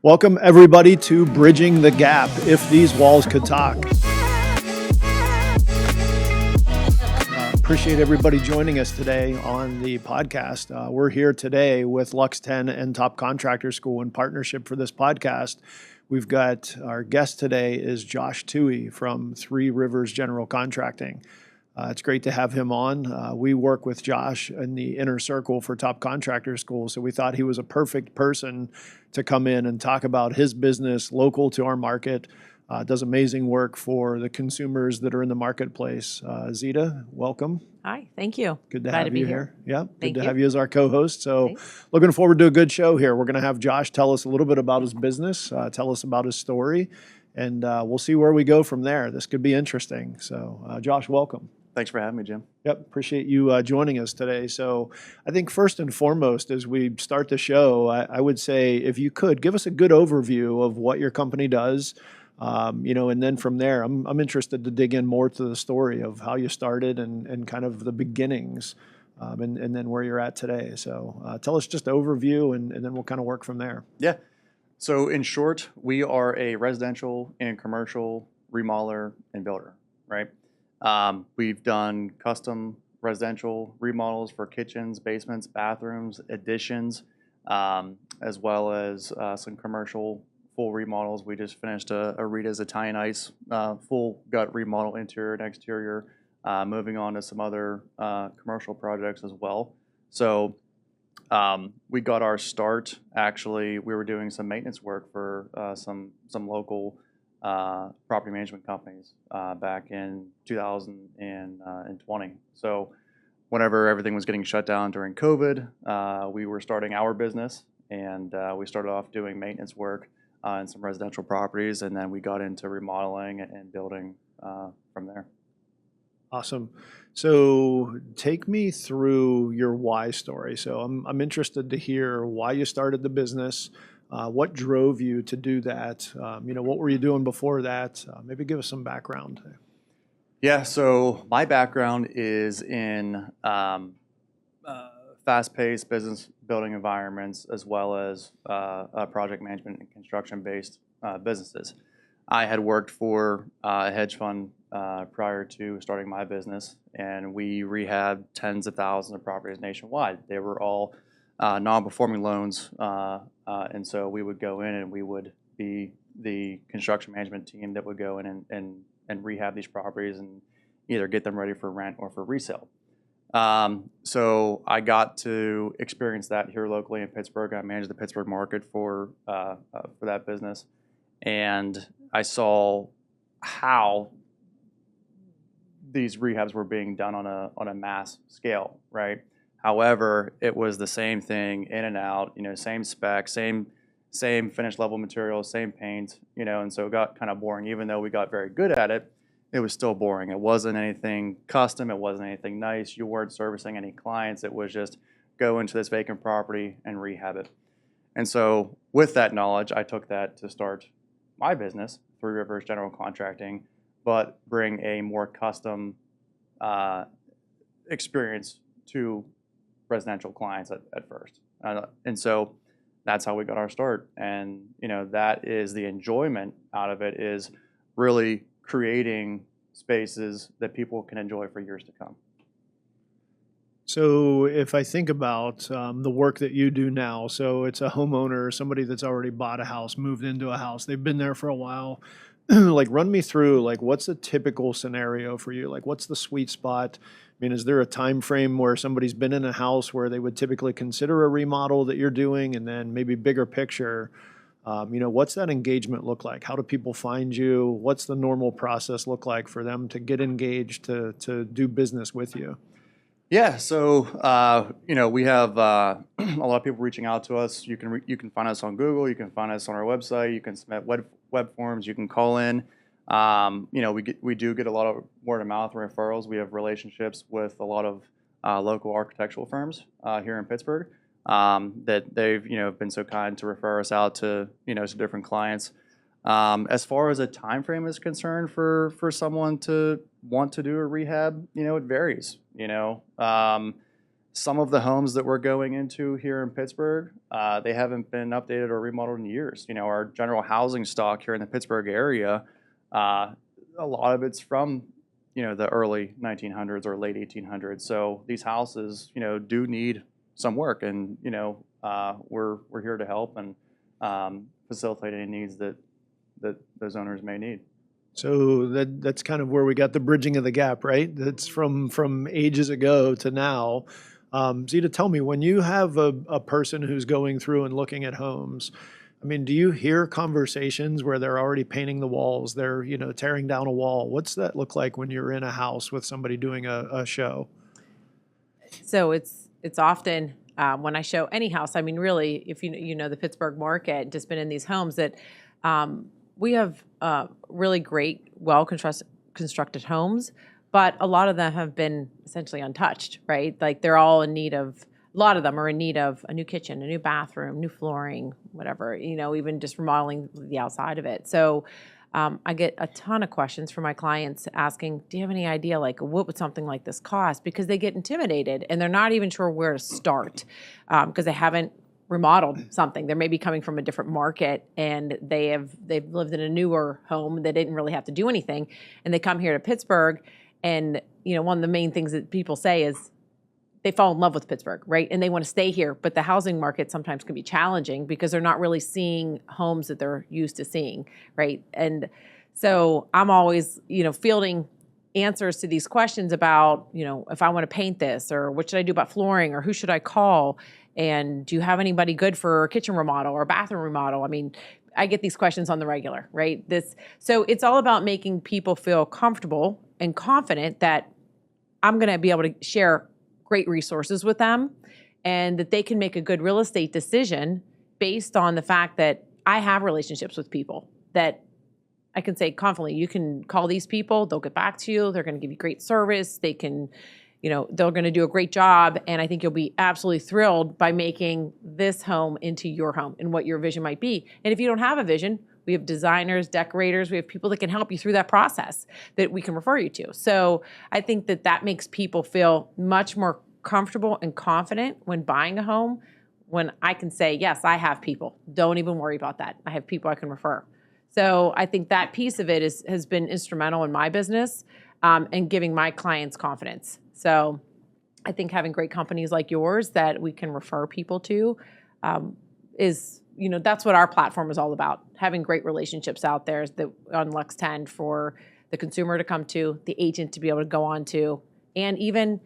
Welcome, everybody, to Bridging the Gap, If These Walls Could Talk. Appreciate everybody joining us today on the podcast. We're here today with Lux 10 and Top Contractor School in partnership for this podcast. We've got our guest today is Josh Tohey from 3Rivers General Contracting. It's great to have him on. We work with Josh in the inner circle for Top Contractor School, so we thought he was a perfect person to come in and talk about his business local to our market. Does amazing work for the consumers that are in the marketplace. Zita, welcome. Hi, thank you. Good to have you here. Yeah, good to you. have you as our co-host. So Thanks. looking forward to a good show here. We're going to have Josh tell us a little bit about his business, tell us about his story, and we'll see where we go from there. This could be interesting. So Josh, welcome. Thanks for having me, Jim. Yep, appreciate you joining us today. So I think first and foremost, as we start the show, I would say if you could give us a good overview of what your company does, and then from there, I'm interested to dig in more to the story of how you started and kind of the beginnings, and then where you're at today. So tell us just an overview, and then we'll kind of work from there. Yeah. So in short, we are a residential and commercial remodeler and builder, right? We've done custom residential remodels for kitchens, basements, bathrooms, additions, as well as some commercial full remodels. We just finished a Rita's Italian Ice full gut remodel, interior and exterior, moving on to some other commercial projects as well. So we got our start, actually, we were doing some maintenance work for some local property management companies back in 2020. So whenever everything was getting shut down during COVID, we were starting our business, and we started off doing maintenance work in some residential properties, and then we got into remodeling and building from there. Awesome. So take me through your why story. So I'm interested to hear why you started the business. What drove you to do that? What were you doing before that? Maybe give us some background. Yeah, so my background is in fast-paced business building environments, as well as project management and construction-based businesses. I had worked for a hedge fund prior to starting my business, and we rehabbed tens of thousands of properties nationwide. They were all non-performing loans, and so we would go in and we would be the construction management team that would go in and rehab these properties and either get them ready for rent or for resale. So I got to experience that here locally in Pittsburgh. I managed the Pittsburgh market for that business, and I saw how these rehabs were being done on a mass scale, right? However, it was the same thing in and out, same spec, same finished level materials, same paint, and so it got kind of boring. Even though we got very good at it, it was still boring. It wasn't anything custom. It wasn't anything nice. You weren't servicing any clients. It was just go into this vacant property and rehab it. And so with that knowledge, I took that to start my business, 3Rivers General Contracting, but bring a more custom experience to residential clients at first. And so that's how we got our start. And, that is the enjoyment out of it, is really creating spaces that people can enjoy for years to come. So if I think about the work that you do now, so it's a homeowner, somebody that's already bought a house, moved into a house, they've been there for a while. Like, run me through, like, what's a typical scenario for you? Like, what's the sweet spot? I mean, is there a time frame where somebody's been in a house where they would typically consider a remodel that you're doing, and then maybe bigger picture, what's that engagement look like? How do people find you? What's the normal process look like for them to get engaged to do business with you? Yeah, so we have a lot of people reaching out to us. You can find us on Google. You can find us on our website. You can submit web forms. You can call in. We do get a lot of word of mouth referrals. We have relationships with a lot of local architectural firms here in Pittsburgh that they've been so kind to refer us out to some different clients. As far as a time frame is concerned for someone to want to do a rehab, it varies. some of the homes that we're going into here in Pittsburgh, they haven't been updated or remodeled in years. Our general housing stock here in the Pittsburgh area, a lot of it's from, the early 1900s or late 1800s. So these houses, do need some work, and we're here to help and facilitate any needs that those owners may need. So that's kind of where we got the bridging of the gap, right? That's from ages ago to now. Zita, tell me, when you have a person who's going through and looking at homes, I mean, do you hear conversations where they're already painting the walls, they're, tearing down a wall? What's that look like when you're in a house with somebody doing a show? So it's often when I show any house, I mean, really, if you know the Pittsburgh market, just been in these homes that we have really great, constructed homes, but a lot of them have been essentially untouched, right? Like they're all in need of, a lot of them are in need of a new kitchen, a new bathroom, new flooring, whatever, even just remodeling the outside of it. So I get a ton of questions from my clients asking, do you have any idea, like, what would something like this cost? Because they get intimidated and they're not even sure where to start because they haven't remodeled something. They're maybe coming from a different market and they've lived in a newer home. They didn't really have to do anything. And they come here to Pittsburgh and, one of the main things that people say is they fall in love with Pittsburgh, right? And they want to stay here. But the housing market sometimes can be challenging because they're not really seeing homes that they're used to seeing, right? And so I'm always, fielding answers to these questions about, if I want to paint this, or what should I do about flooring, or who should I call? And do you have anybody good for a kitchen remodel or a bathroom remodel? I mean, I get these questions on the regular, right? So it's all about making people feel comfortable and confident that I'm going to be able to share great resources with them and that they can make a good real estate decision based on the fact that I have relationships with people that I can say confidently, you can call these people, they'll get back to you, they're going to give you great service, they can, they're going to do a great job, and I think you'll be absolutely thrilled by making this home into your home and what your vision might be. And if you don't have a vision, we have designers, decorators, we have people that can help you through that process that we can refer you to. So I think that makes people feel much more comfortable and confident when buying a home, when I can say, yes, I have people. Don't even worry about that. I have people I can refer. So I think that piece of it has been instrumental in my business and giving my clients confidence. So I think having great companies like yours that we can refer people to is, that's what our platform is all about. Having great relationships out there that on Lux 10 for the consumer to come to, the agent to be able to go on to, and even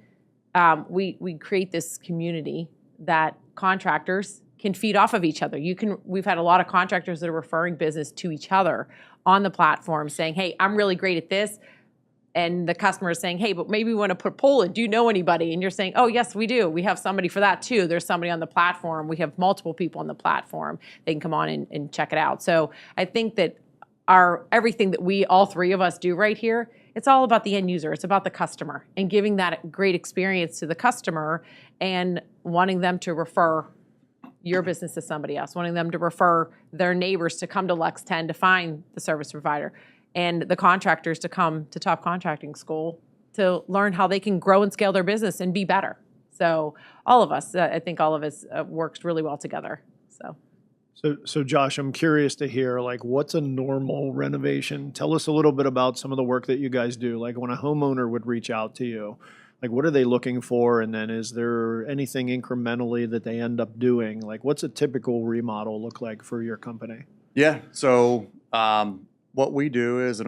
we create this community that contractors can feed off of each other. We've had a lot of contractors that are referring business to each other on the platform saying, hey, I'm really great at this. And the customer is saying, hey, but maybe we want to put a poll in. Do you know anybody? And you're saying, oh, yes, we do. We have somebody for that too. There's somebody on the platform. We have multiple people on the platform. They can come on and check it out. So I think that everything that all three of us do right here, it's all about the end user. It's about the customer and giving that great experience to the customer and wanting them to refer your business to somebody else, wanting them to refer their neighbors to come to Lux 10 to find the service provider, and the contractors to come to Top Contracting School to learn how they can grow and scale their business and be better. So all of us, I think all of us works really well together. So Josh, I'm curious to hear, like, what's a normal renovation? Tell us a little bit about some of the work that you guys do. Like when a homeowner would reach out to you, like what are they looking for? And then is there anything incrementally that they end up doing? Like what's a typical remodel look like for your company? Yeah. So what we do is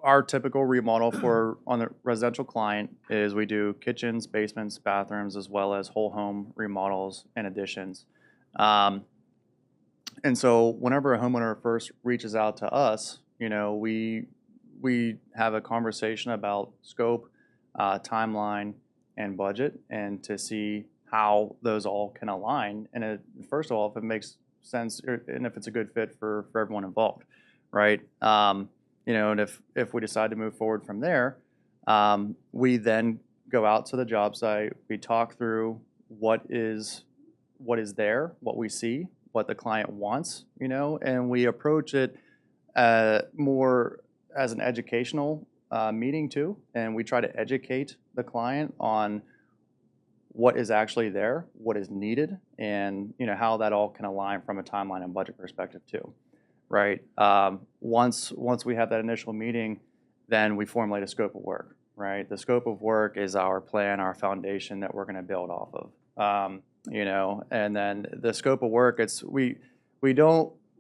our typical remodel on the residential client is we do kitchens, basements, bathrooms, as well as whole home remodels and additions. And so whenever a homeowner first reaches out to us, we have a conversation about scope, timeline, and budget, and to see how those all can align. And first of all, if it makes sense and if it's a good fit for everyone involved, right? And if we decide to move forward from there, we then go out to the job site. We talk through what is there, what we see, what the client wants, and we approach it more as an educational meeting too, and we try to educate the client on what is actually there, what is needed, and how that all can align from a timeline and budget perspective too, right? Once we have that initial meeting, then we formulate a scope of work, right? The scope of work is our plan, our foundation that we're going to build off of, and then the scope of work,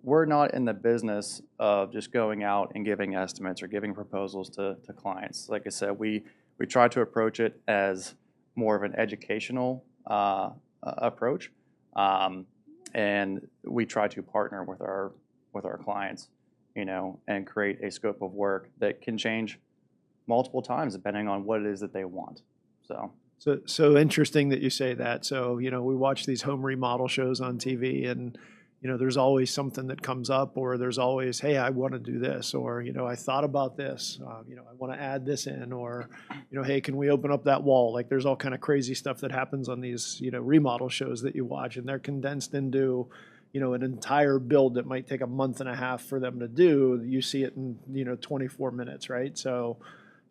we're not in the business of just going out and giving estimates or giving proposals to clients. Like I said, we try to approach it as more of an educational approach, and we try to partner with our clients, and create a scope of work that can change multiple times depending on what it is that they want. So interesting that you say that. So, we watch these home remodel shows on TV, and there's always something that comes up, or there's always, hey, I want to do this, or, I thought about this, I want to add this in, or, hey, can we open up that wall? Like, there's all kind of crazy stuff that happens on these, remodel shows that you watch, and they're condensed into, an entire build that might take a month and a half for them to do. You see it in, 24 minutes, right? So,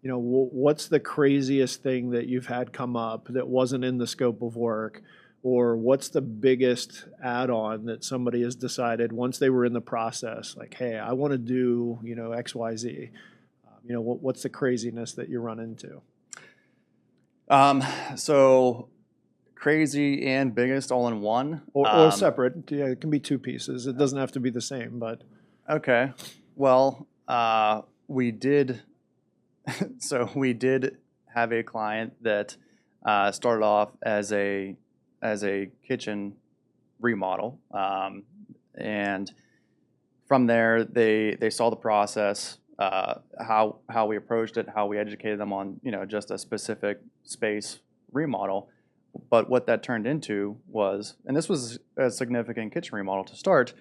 what's the craziest thing that you've had come up that wasn't in the scope of work? Or what's the biggest add-on that somebody has decided once they were in the process, like, hey, I want to do, X, Y, Z. What's the craziness that you run into? So crazy and biggest all in one? Or separate. Yeah, it can be two pieces. It doesn't have to be the same, but. Okay. Well, we did have a client that started off as a kitchen remodel, and from there they saw the process, how we approached it, how we educated them on just a specific space remodel. But what that turned into was, and this was a significant kitchen remodel to start,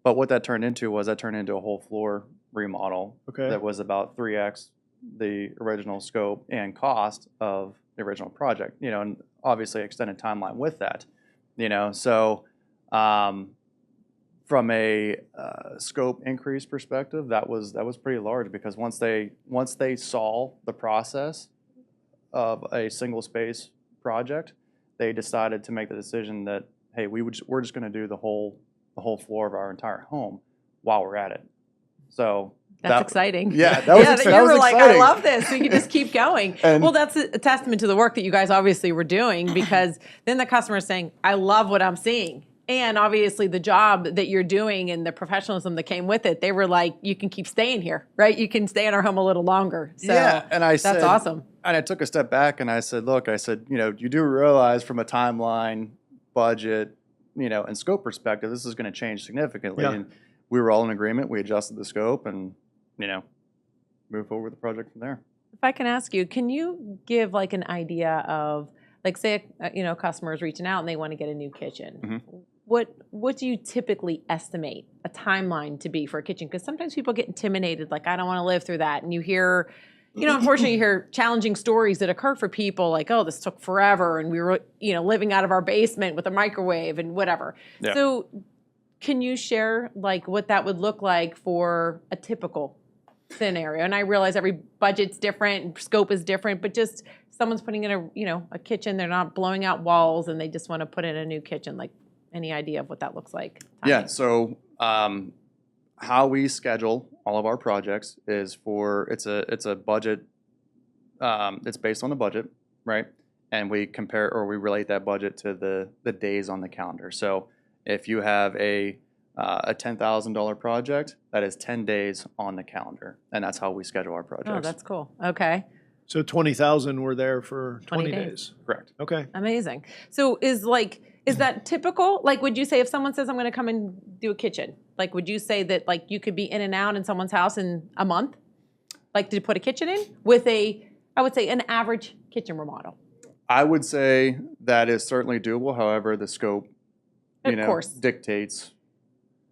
but what that turned into was a whole floor remodel. Okay. That was about 3x the original scope and cost of the original project, and obviously extended timeline with that, so from a scope increase perspective, that was pretty large, because once they saw the process of a single space project, they decided to make the decision that, hey, we're just going to do the whole floor of our entire home while we're at it. So that's exciting. Yeah, that was exciting. You were like, I love this. So you can just keep going. And well, that's a testament to the work that you guys obviously were doing, because then the customer is saying, I love what I'm seeing. And obviously the job that you're doing and the professionalism that came with it, they were like, you can keep staying here, right? You can stay in our home a little longer. So yeah, and that's awesome. And I took a step back and I said, look, you do realize from a timeline, budget, and scope perspective, this is going to change significantly. Yeah. And we were all in agreement. We adjusted the scope and, move forward with the project from there. If I can ask you, can you give like an idea of, like, say, a customer is reaching out and they want to get a new kitchen. Mm-hmm. What do you typically estimate a timeline to be for a kitchen? Because sometimes people get intimidated, like, I don't want to live through that. And you hear, unfortunately, you hear challenging stories that occur for people, like, oh, this took forever, and we were, living out of our basement with a microwave and whatever. Yeah. So can you share, like, what that would look like for a typical scenario? And I realize every budget's different and scope is different, but just someone's putting in a kitchen, they're not blowing out walls, and they just want to put in a new kitchen. Like, any idea of what that looks like? Yeah. So how we schedule all of our projects is it's a budget. It's based on the budget, right? And we compare, or we relate that budget to the days on the calendar. So if you have a $10,000 project, that is 10 days on the calendar, and that's how we schedule our projects. Oh, that's cool. Okay. So 20,000 were there for 20 20 days. Correct. Okay. Amazing. So is that typical? Like, would you say if someone says, I'm going to come and do a kitchen, like, would you say that, like, you could be in and out in someone's house in a month? Like, to put a kitchen in with I would say, an average kitchen remodel? I would say that is certainly doable. However, the scope, Of course. dictates.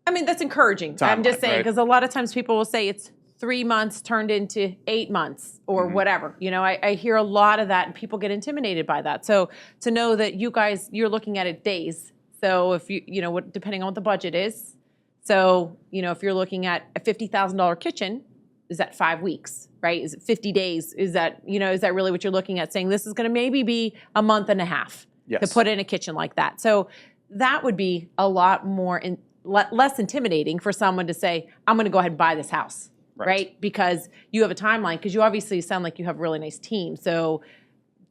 I mean, that's encouraging. I'm just saying, because a lot of times people will say it's 3 months turned into 8 months or whatever. I hear a lot of that, and people get intimidated by that. So to know that you guys, you're looking at it days. So if depending on what the budget is. So, if you're looking at a $50,000 kitchen, is that 5 weeks, right? Is it 50 days? Is that really what you're looking at, saying this is going to maybe be a month and a half? Yes. to put in a kitchen like that. So that would be a lot more less intimidating for someone to say, I'm going to go ahead and buy this house, right? Because you have a timeline, because you obviously sound like you have a really nice team. So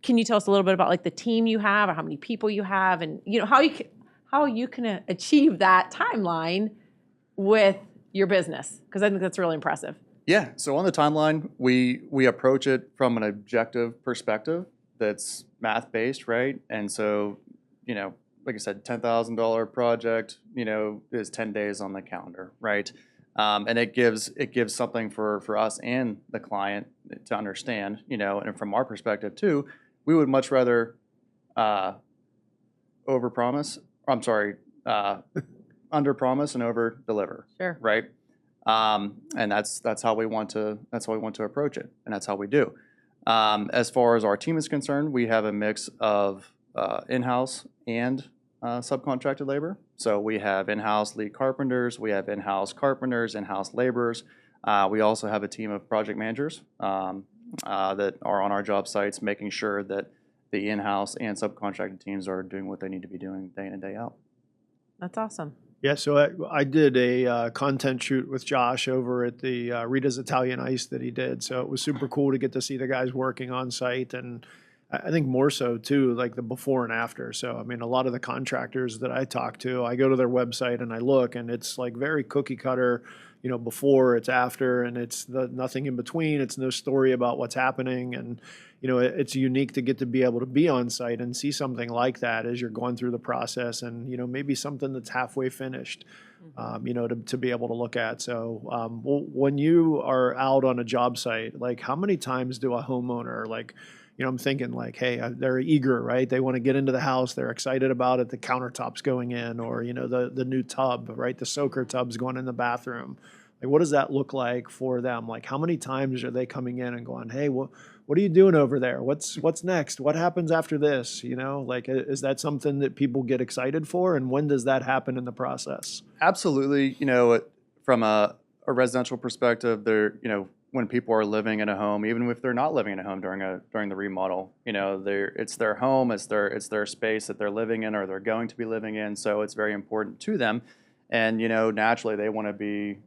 can you tell us a little bit about like the team you have, or how many people you have, and how you can achieve that timeline with your business? Because I think that's really impressive. Yeah. So on the timeline, we approach it from an objective perspective that's math based, right? And so, like I said, $10,000 project, is 10 days on the calendar, right? And it gives something for us and the client to understand, and from our perspective too, we would much rather overpromise. I'm sorry, underpromise and over deliver. Sure. Right. And that's how we want to approach it, and that's how we do. As far as our team is concerned, we have a mix of in-house and subcontracted labor. So we have in-house lead carpenters, we have in-house carpenters, in-house laborers. We also have a team of project managers that are on our job sites, making sure that the in-house and subcontracted teams are doing what they need to be doing day in and day out. That's awesome. Yeah, so I did a content shoot with Josh over at the Rita's Italian Ice that he did. So it was super cool to get to see the guys working on site, and I think more so too, like the before and after. So I mean, a lot of the contractors that I talk to, I go to their website and I look, and it's like very cookie cutter. Before, it's after, and it's nothing in between. It's no story about what's happening, and it's unique to get to be able to be on site and see something like that as you're going through the process, and maybe something that's halfway finished, to be able to look at. So when you are out on a job site, like how many times do a homeowner I'm thinking like, hey, they're eager, right? They want to get into the house. They're excited about it. The countertop's going in, or, the new tub, right? The soaker tub's going in the bathroom. Like, what does that look like for them? Like, how many times are they coming in and going, hey, what are you doing over there? What's next? What happens after this? Like, is that something that people get excited for? And when does that happen in the process? Absolutely. From a residential perspective, when people are living in a home, even if they're not living in a home during the remodel, it's their home, it's their space that they're living in or they're going to be living in. So it's very important to them, and naturally they want to be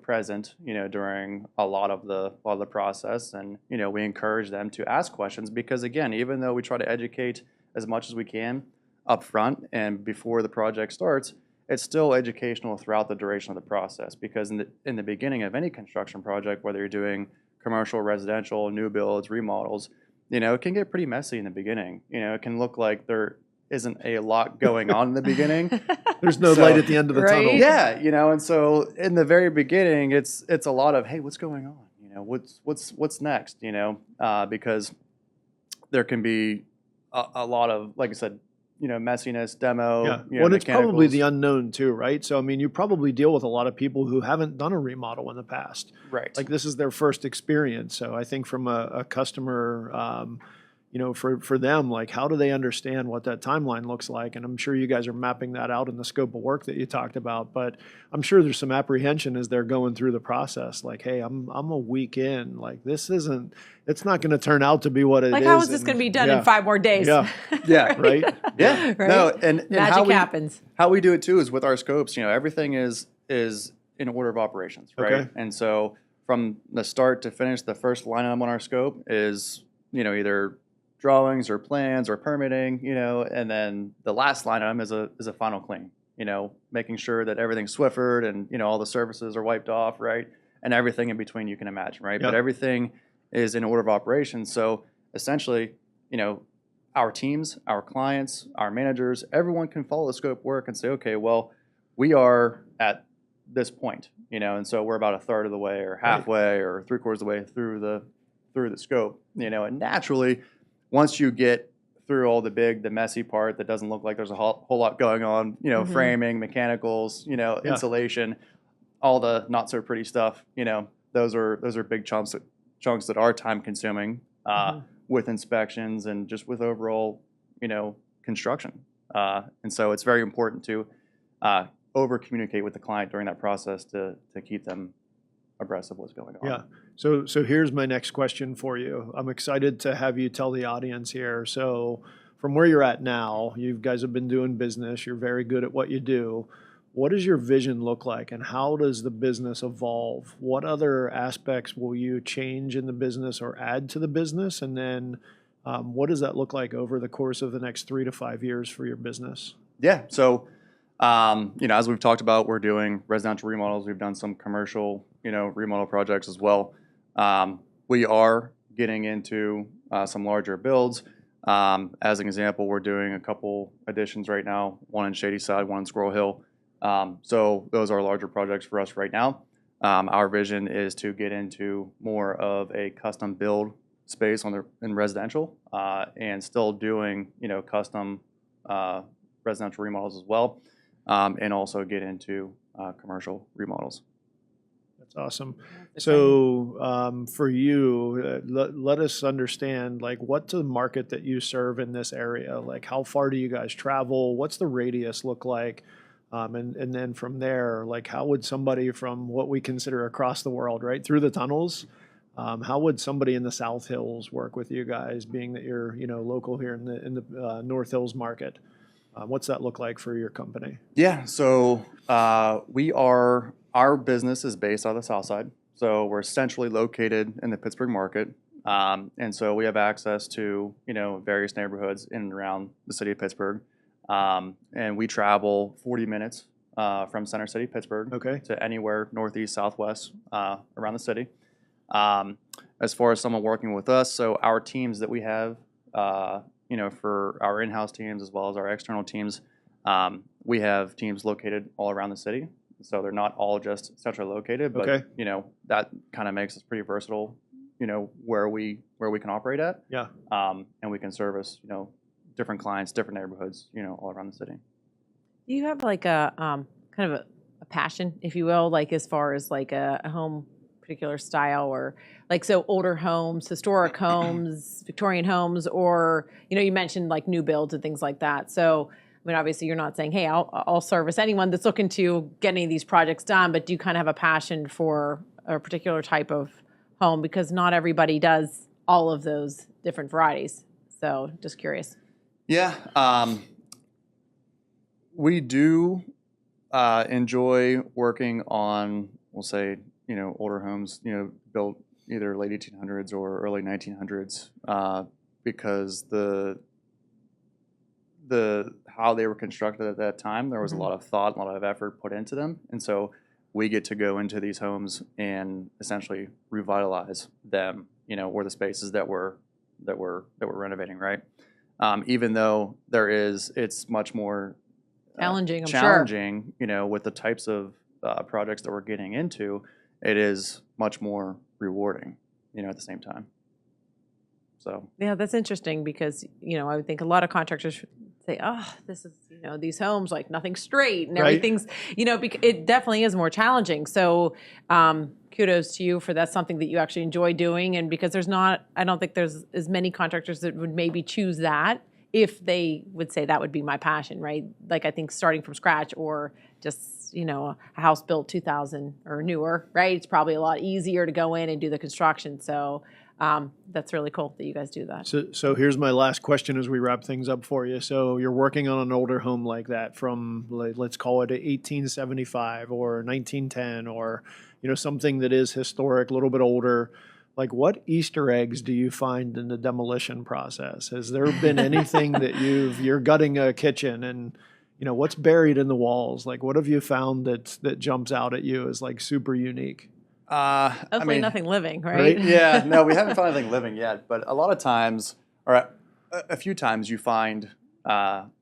present during a lot of the process, and we encourage them to ask questions, because again, even though we try to educate as much as we can up front and before the project starts, it's still educational throughout the duration of the process, because in the beginning of any construction project, whether you're doing commercial, residential, new builds, remodels, it can get pretty messy in the beginning. It can look like there isn't a lot going on in the beginning. There's no light at the end of the tunnel. Yeah, and so in the very beginning, it's a lot of, hey, what's going on? What's next? Because there can be a lot of, like I said, messiness, demo. Yeah. Well, it's probably the unknown too, right? So, I mean, you probably deal with a lot of people who haven't done a remodel in the past. Right. Like, this is their first experience. So I think from a customer, for them, like, how do they understand what that timeline looks like? And I'm sure you guys are mapping that out in the scope of work that you talked about, but I'm sure there's some apprehension as they're going through the process. Like, hey, I'm a week in, like, it's not going to turn out to be what it is. Like, how is this going to be done in 5 more days? Yeah. Yeah. Right. Yeah. Right? No, and magic happens. How we do it too is with our scopes, everything is in order of operations, right? Okay. And so from the start to finish, the first line item on our scope is, either drawings or plans or permitting, and then the last line item is a final clean, making sure that everything's Swiffered and, all the surfaces are wiped off, right? And everything in between you can imagine, right? Yep. But everything is in order of operations. So essentially, our teams, our clients, our managers, everyone can follow the scope work and say, okay, well, we are at this point, and so we're about a third of the way or halfway or 3/4 of the way through the scope, and naturally, once you get through all the messy part that doesn't look like there's a whole lot going on, framing, mechanicals, insulation, all the not so pretty stuff, those are big chunks that are time consuming with inspections and just with overall, construction. And so it's very important to over communicate with the client during that process to keep them abreast of what's going on. Yeah. So here's my next question for you. I'm excited to have you tell the audience here. So from where you're at now, you guys have been doing business. You're very good at what you do. What does your vision look like, and how does the business evolve? What other aspects will you change in the business or add to the business? And then what does that look like over the course of the next 3 to 5 years for your business? Yeah. So, as we've talked about, we're doing residential remodels. We've done some commercial, remodel projects as well. We are getting into some larger builds. As an example, we're doing a couple additions right now, one in Shady Side, one in Squirrel Hill. So those are larger projects for us right now. Our vision is to get into more of a custom build space in residential, and still doing, custom residential remodels as well, and also get into commercial remodels. That's awesome. So for you, let us understand, like, what's the market that you serve in this area? Like, how far do you guys travel? What's the radius look like? And then from there, like, how would somebody from what we consider across the world, right, through the tunnels, how would somebody in the South Hills work with you guys, being that you're, local here in the North Hills market? What's that look like for your company? Yeah, so our business is based on the South Side. So we're centrally located in the Pittsburgh market. And so we have access to, various neighborhoods in and around the city of Pittsburgh. And we travel 40 minutes from Center City, Pittsburgh, to anywhere northeast, southwest around the city. As far as someone working with us, so our teams that we have, for our in-house teams as well as our external teams, we have teams located all around the city. So they're not all just centrally located, but that kind of makes us pretty versatile, where we can operate at. Yeah. And we can service, different clients, different neighborhoods, all around the city. Do you have like a kind of a passion, if you will, like as far as like a home particular style, or like, so older homes, historic homes, Victorian homes, or, you mentioned like new builds and things like that. So, I mean, obviously you're not saying, hey, I'll service anyone that's looking to get any of these projects done, but do you kind of have a passion for a particular type of home? Because not everybody does all of those different varieties. So just curious. Yeah. We do enjoy working on, we'll say, older homes, built either late 1800s or early 1900s, because the how they were constructed at that time, there was a lot of thought, a lot of effort put into them, and so we get to go into these homes and essentially revitalize them, or the spaces that we're renovating, right? Even though it's much more challenging, I'm challenging, with the types of projects that we're getting into, it is much more rewarding, at the same time. So yeah, that's interesting because, I would think a lot of contractors say, oh, this is, these homes, like nothing's straight and everything's, it definitely is more challenging. So kudos to you for that's something that you actually enjoy doing. And because I don't think there's as many contractors that would maybe choose that if they would say that would be my passion, right? Like, I think starting from scratch or just, a house built 2000 or newer, right? It's probably a lot easier to go in and do the construction. So that's really cool that you guys do that. So here's my last question as we wrap things up for you. So you're working on an older home like that from, let's call it 1875 or 1910, or, something that is historic, a little bit older. Like, what Easter eggs do you find in the demolition process? Has there been anything that you're gutting a kitchen and, what's buried in the walls? Like, what have you found that jumps out at you as like super unique? Hopefully nothing living, right? Yeah, no, we haven't found anything living yet, but a lot of times, or a few times, you find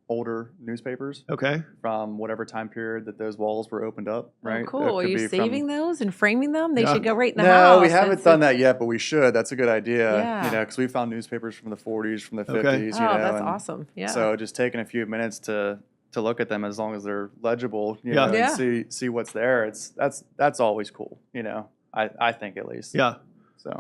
older newspapers. From whatever time period that those walls were opened up, right? Oh, cool. Are you saving those and framing them? They should go right in the house. No, we haven't done that yet, but we should. That's a good idea. Yeah. Because we found newspapers from the 40s, from the 50s. That's awesome. Yeah. So just taking a few minutes to look at them, as long as they're legible, and see what's there. That's always cool. I think, at least. Yeah.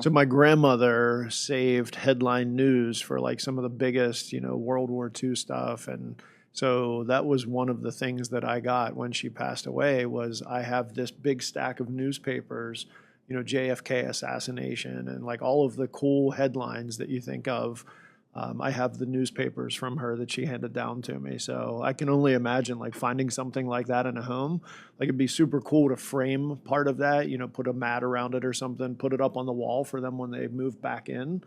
So my grandmother saved headline news for like some of the biggest, World War II stuff. And so that was one of the things that I got when she passed away was I have this big stack of newspapers, JFK assassination and like all of the cool headlines that you think of. I have the newspapers from her that she handed down to me. So I can only imagine like finding something like that in a home. Like it'd be super cool to frame part of that, put a mat around it or something, put it up on the wall for them when they move back in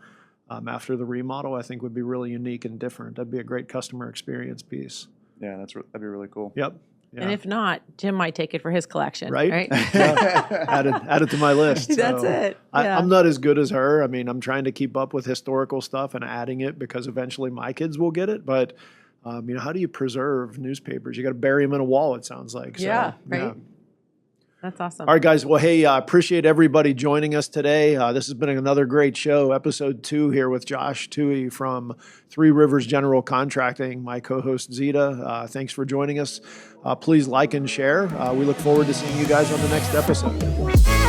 after the remodel. I think would be really unique and different. That'd be a great customer experience piece. Yeah, that'd be really cool. Yep. Yeah. And if not, Jim might take it for his collection. Right? Right? Yeah. Add it to my list. That's So it. Yeah. I'm not as good as her. I mean, I'm trying to keep up with historical stuff and adding it because eventually my kids will get it. But, how do you preserve newspapers? You got to bury them in a wall, it sounds like. So, Yeah, right. That's awesome. All right, guys. Well, hey, appreciate everybody joining us today. This has been another great show, episode 2 here with Josh Tohey from 3Rivers General Contracting, my co-host Zita. Thanks for joining us. Please like and share. We look forward to seeing you guys on the next episode.